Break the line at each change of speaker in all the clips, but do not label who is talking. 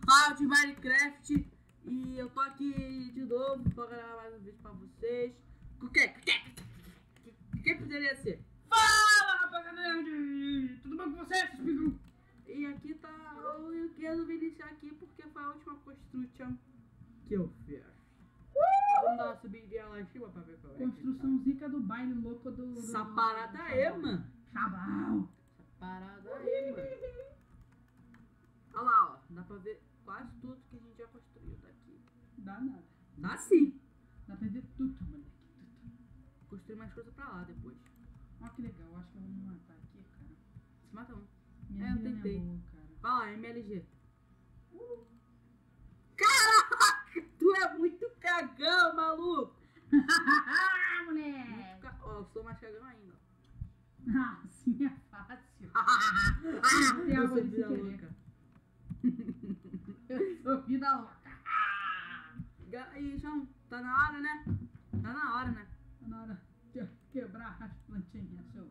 Fala de Minecraft e eu tô aqui de novo pra gravar mais um vídeo pra vocês. O que poderia ser?
Fala, rapaziada! Tudo bom com vocês?
E aqui tá, eu resolvi iniciar aqui porque foi a última construção que eu fiz. Vamos dar uma subidinha lá em cima pra ver qual é.
Construção zica do baile louco do
Essa parada aí, mano.
Chabal.
Essa parada aí, mano. Olha lá, ó. Dá pra ver quase tudo que a gente já construiu daqui.
Dá nada.
Dá sim.
Dá pra ver tudo, moleque.
Construir mais coisa pra lá depois.
Olha que legal, acho que eu vou me matar aqui, cara.
Se mata um.
Minha
eu
vida não
tentei.
é boa, cara.
Vai lá, MLG. Caraca, tu é muito cagão, maluco.
Moleque!
Ó, eu sou mais cagão ainda.
Ah, assim é fácil.
Eu
água
sou
de
vida
querer.
louca.
Eu sou vida louca.
E, João, tá na hora, né? Tá na hora, né?
Tá na hora de quebrar as plantinhas, show.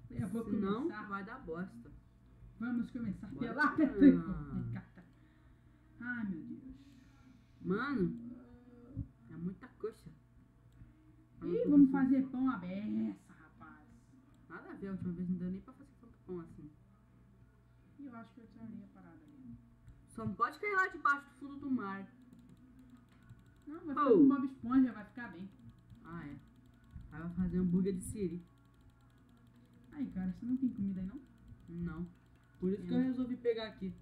Eu vou
Senão,
começar.
vai dar bosta.
Vamos começar
Bora.
pela petrica. Ai, meu Deus.
Mano, é muita coisa.
Ih, vamos fazer pão à beça, rapaz.
Nada a ver, a última vez não deu nem pra fazer tanto pão assim.
E eu acho que eu desanei a parada ali.
Só não pode cair lá debaixo do fundo do mar.
Não, vai ficar com Bob Esponja, vai ficar bem.
Ah, é. Aí vai fazer hambúrguer de siri.
Aí, cara, você não tem comida aí, não?
Não. Por isso que eu resolvi pegar aqui.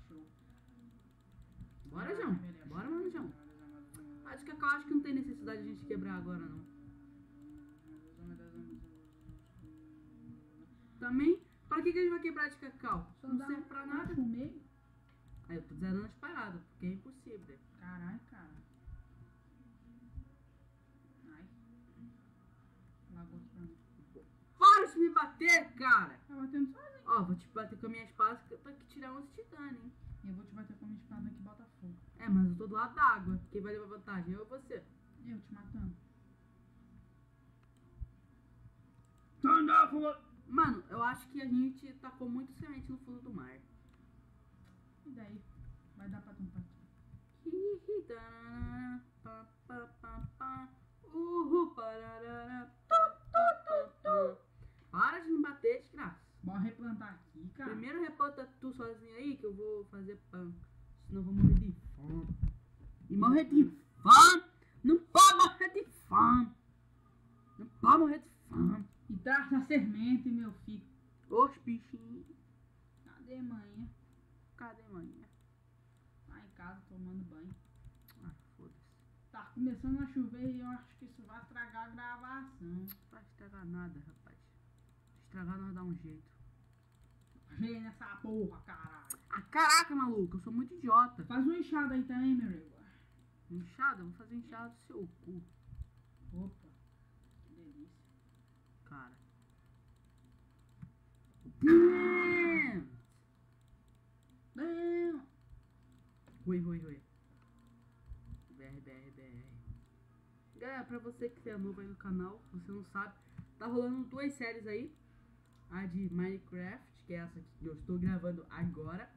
Show.
Bora, João.
Beleza.
Bora, mano, João. Acho que eu acho que não tem necessidade de a gente quebrar agora, não. Também, pra que a gente vai quebrar de cacau?
Só
Não
dá
serve pra nada.
no meio.
Aí eu tô zerando as paradas, porque é impossível.
Caralho, cara. Ai. Lagou pra mim.
Para de me bater, cara!
Tá batendo sozinho.
Ó, vou te bater com a minha espada pra que tirar uns titãs, hein?
E eu vou te bater com a minha espada que bota fogo.
É, mas eu tô do lado da água. Quem vai levar vantagem? Eu ou você?
Eu te matando.
Mano, eu acho que a gente tacou muito semente no fundo do mar.
E daí? Vai dar pra tampar aqui.
Para de me bater, desgraça.
Bora replantar aqui, cara.
Primeiro replanta tu sozinho aí que eu vou fazer pão. Senão eu vou morrer de fome. E morrer de fome? Não pode morrer de fome. Não pode morrer de fome.
E traz a semente, meu filho.
Os bichinhos.
Cadê manhã?
Cadê manhã?
Tá em casa tomando banho.
Ah, foda-se.
Tá começando a chover e eu acho que isso vai estragar a gravação.
Não vai estragar nada, rapaz. Se estragar, nós dá um jeito.
Vem nessa porra, caralho.
Ah, caraca, maluco. Eu sou muito idiota.
Faz um enxada aí também, meu amigo.
Inchada? Eu vou fazer inchada do seu cu,
Opa, que delícia.
cara.
Não.
Rui. BR. Galera, pra você que é novo aí no canal, você não sabe, tá rolando duas séries aí. A de Minecraft, que é essa que eu estou gravando agora.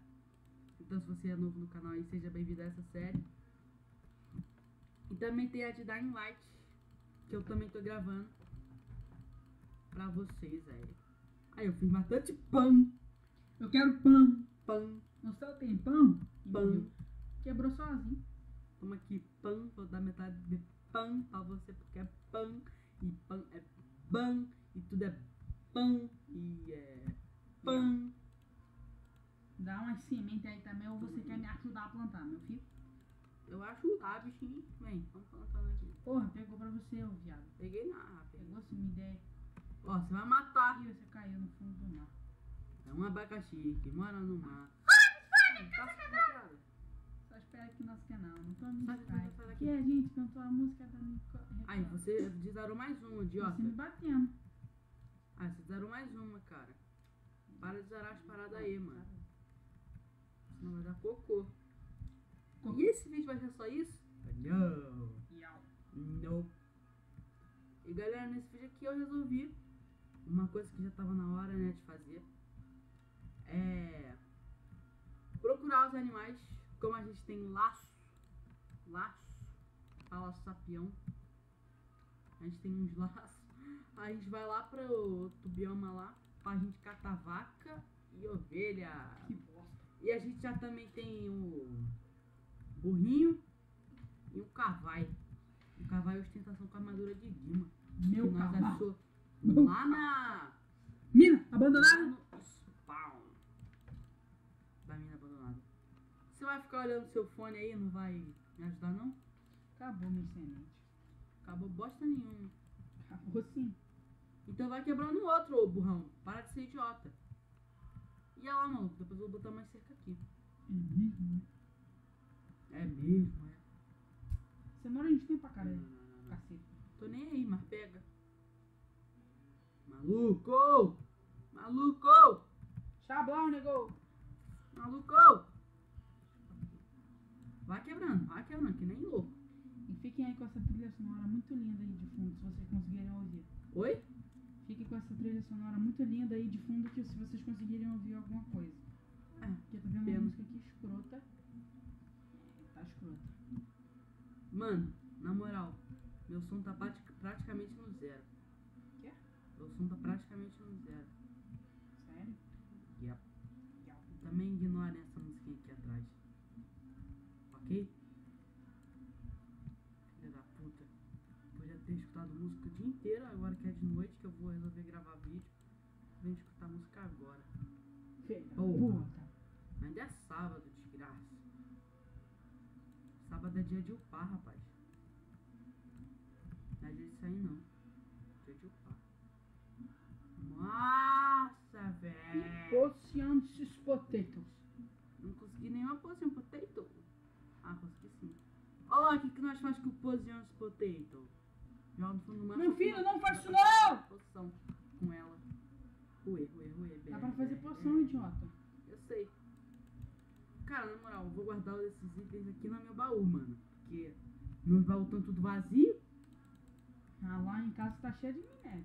Então se você é novo no canal aí, seja bem-vindo a essa série. E também tem a de Dying Light, que eu também tô gravando pra vocês aí. Aí eu fiz bastante pão.
Eu quero pão.
Pão.
No céu tem pão?
Pão.
Quebrou sozinho.
Toma aqui pão, vou dar metade de pão pra você porque é pão. E pão é pão. E tudo é pão. E é pão.
Dá umas sementes aí também ou você quer me ajudar a plantar, meu filho?
Eu acho lá, bichinho. Vem, vamos plantando aqui.
Porra, pegou pra você, ô viado.
Peguei na rápida.
Pegou se me der.
Ó, você vai matar.
Ih, você caiu no fundo do mar.
É um abacaxi que mora no mar. Tá piada.
Só espera aqui no nosso canal, não tô me
Sai
distraindo.
daqui.
Aqui a gente cantou a música da Nicole.
Aí, você desarou mais uma, idiota.
Você me batendo.
Ah, você desarou mais uma, cara. Para de zarar as paradas aí, mano. Senão vai dar cocô. E esse vídeo vai ser só isso? Não.
Iau.
Não. E galera, nesse vídeo aqui eu resolvi uma coisa que já tava na hora, né, de fazer. animais, como a gente tem laço, fala sapião, a gente tem uns laços, a gente vai lá pro outro bioma lá, pra gente catar vaca e ovelha.
Que bosta.
E a gente já também tem o burrinho e o cavalo. O cavalo é ostentação com armadura de Dima.
Meu
que nós
cavalo.
achou
Meu
lá na...
Mina,
Lá
abandonada?
no spawn da mina abandonada. Você vai ficar olhando seu fone aí, não vai me ajudar não?
Acabou minha semente.
Acabou bosta nenhuma.
Acabou sim.
Então vai quebrando o outro, ô burrão. Para de ser idiota. E olha lá, maluco. Depois eu vou botar mais cerca aqui.
É mesmo?
É mesmo, é.
Cenoura a gente tem pra caralho.
Não.
Cacete.
Tô nem aí, mas pega. Maluco! Maluco!
Chablau, nego!
Maluco! Vai quebrando, que nem louco.
E fiquem aí com essa trilha sonora muito linda aí de fundo, se vocês conseguirem ouvir.
Oi?
Fiquem com essa trilha sonora muito linda aí de fundo, que se vocês conseguirem ouvir alguma coisa.
É,
Porque eu tô vendo
pena.
uma música aqui escrota. Tá escrota.
Mano, na moral, meu som tá praticamente no zero.
Quê?
Meu som tá praticamente no zero.
Sério?
Yep. Também ignore essa musiquinha aqui atrás. Ok? Filha da puta. Podia ter escutado música o dia inteiro, agora que é de noite que eu vou resolver gravar vídeo. Vem escutar música agora.
Filha da
Porra.
puta.
Ainda é sábado, desgraça. Sábado é dia de upar, rapaz. Não é dia de sair, não. Dia de upar. Nossa, velho.
Ocean's Potatoes.
Não consegui nenhuma poção potato. Ah, consegui sim. Olha lá, o que nós fazemos com o poção potato? Joga no fundo do mar.
Meu filho, não faz isso não!
Poção com ela. Ué.
Dá pra fazer poção, idiota.
Eu sei. Cara, na moral, eu vou guardar esses itens aqui no meu baú, mano. Porque meus baús estão tudo vazio.
Ah, lá em casa tá cheio de minério.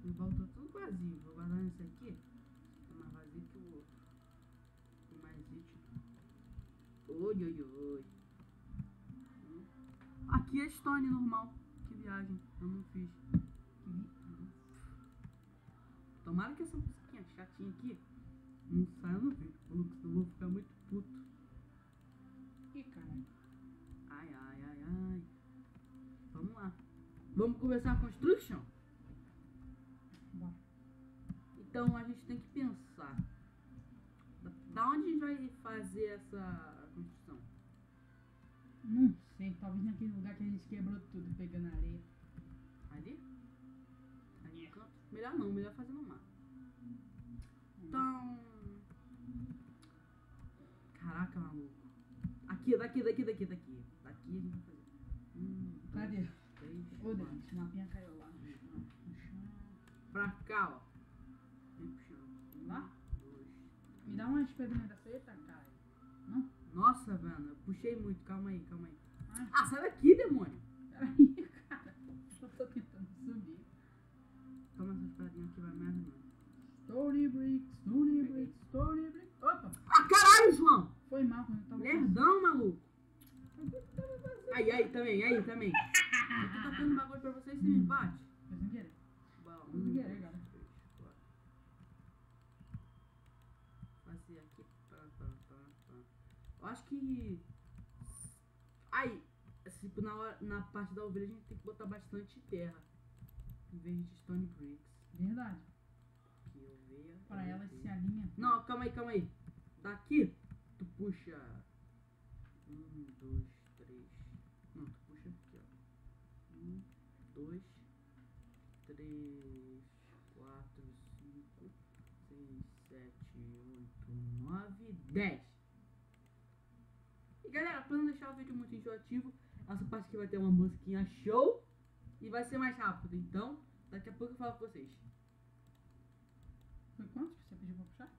Meus baús estão tudo vazio. Vou guardar nesse aqui. Tá mais vazio que o outro. Tem mais item. Oi. Aqui é Stone normal. Que viagem. Eu não fiz. Tomara que essa musiquinha chatinha aqui não saia no vídeo, maluco, senão eu vou ficar muito puto.
Ih, caralho.
Ai. Vamos lá. Vamos começar a construction?
Bora.
Então a gente tem que pensar. Da onde a gente vai fazer essa construção?
Não sei, talvez naquele lugar que a gente quebrou tudo pegando areia.
Ali? Ali no canto? Melhor não, melhor fazer no mar. Então... Caraca, maluco. Aqui, daqui. Daqui a gente vai fazer.
Cadê?
3,
Ô, Deus, esse mapinha caiu lá no chão.
Pra cá, ó. Vem pro chão.
Lá?
2.
Me dá umas pedrinhas dessa aí, tá, cara? Não?
Nossa, velho, eu puxei muito. Calma aí.
Ai,
Ah, sai daqui, demônio.
peraí, cara. Eu tô tentando subir.
Toma essas pedrinhas aqui, vai me ajudando.
Story bricks. Opa!
Ah, caralho, João!
Foi mal quando eu tava...
Lerdão, maluco. Aí também. Eu tô tacando bagulho pra vocês e você me bate.
Foi sem querer.
Bom,
Foi sem querer, cara.
Fazer aqui. Eu acho que... Aí, tipo, na parte da ovelha a gente tem que botar bastante terra. Em vez de stone bricks.
Verdade.
Que ovelha...
Pra elas se alimentar.
Não, calma aí. Daqui, tu puxa 1, 2, 3. Não, tu puxa aqui, ó. 1, 2, 3, 4, 5, 6, 7, 8, 9, 10. E galera, pra não deixar o vídeo muito enjoativo, essa parte aqui vai ter uma musiquinha show e vai ser mais rápido. Então, daqui a pouco eu falo com vocês.
Foi quantos que você pediu pra puxar?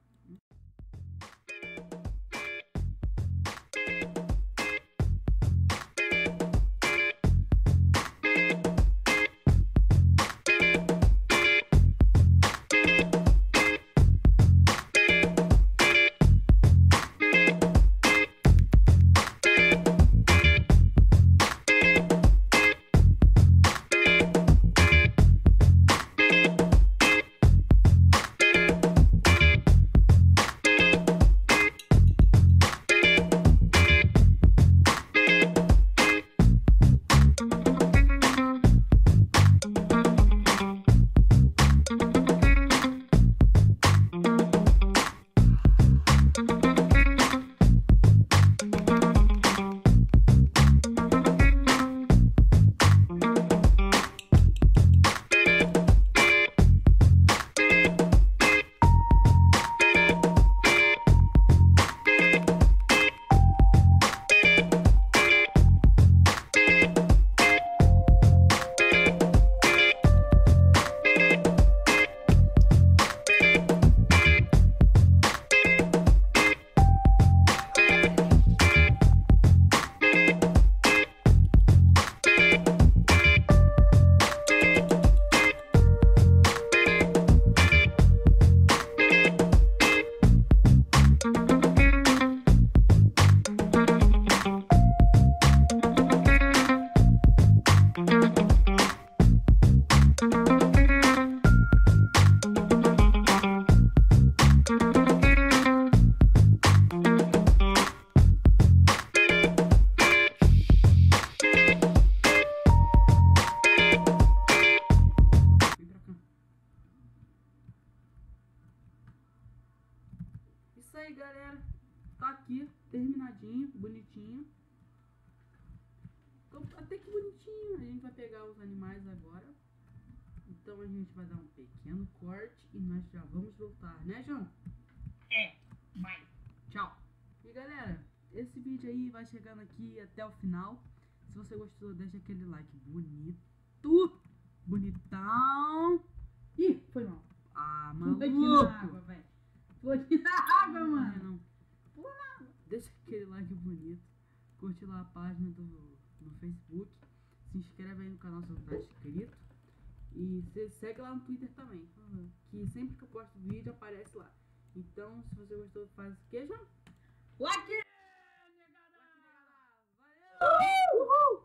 aí, galera. Tá aqui, terminadinho, bonitinho. Então, até que bonitinho. A gente vai pegar os animais agora. Então a gente vai dar um pequeno corte e nós já vamos voltar, né, João?
É, vai.
Tchau. E galera, esse vídeo aí vai chegando aqui até o final. Se você gostou, deixa aquele like bonito. Bonitão.
Ih, foi mal.
Ah,
Pula aqui
maluco.
na água, velho. Pula aqui na água,
Não,
mano.
não.
Pula na água.
Deixa aquele like bonito. Curte lá a página no Facebook. Se inscreve aí no canal se não tá inscrito. E você segue lá no Twitter também. Que sempre que eu posto vídeo aparece lá. Então, se você gostou, faz o que, João?
Like!
Valeu! Uhul!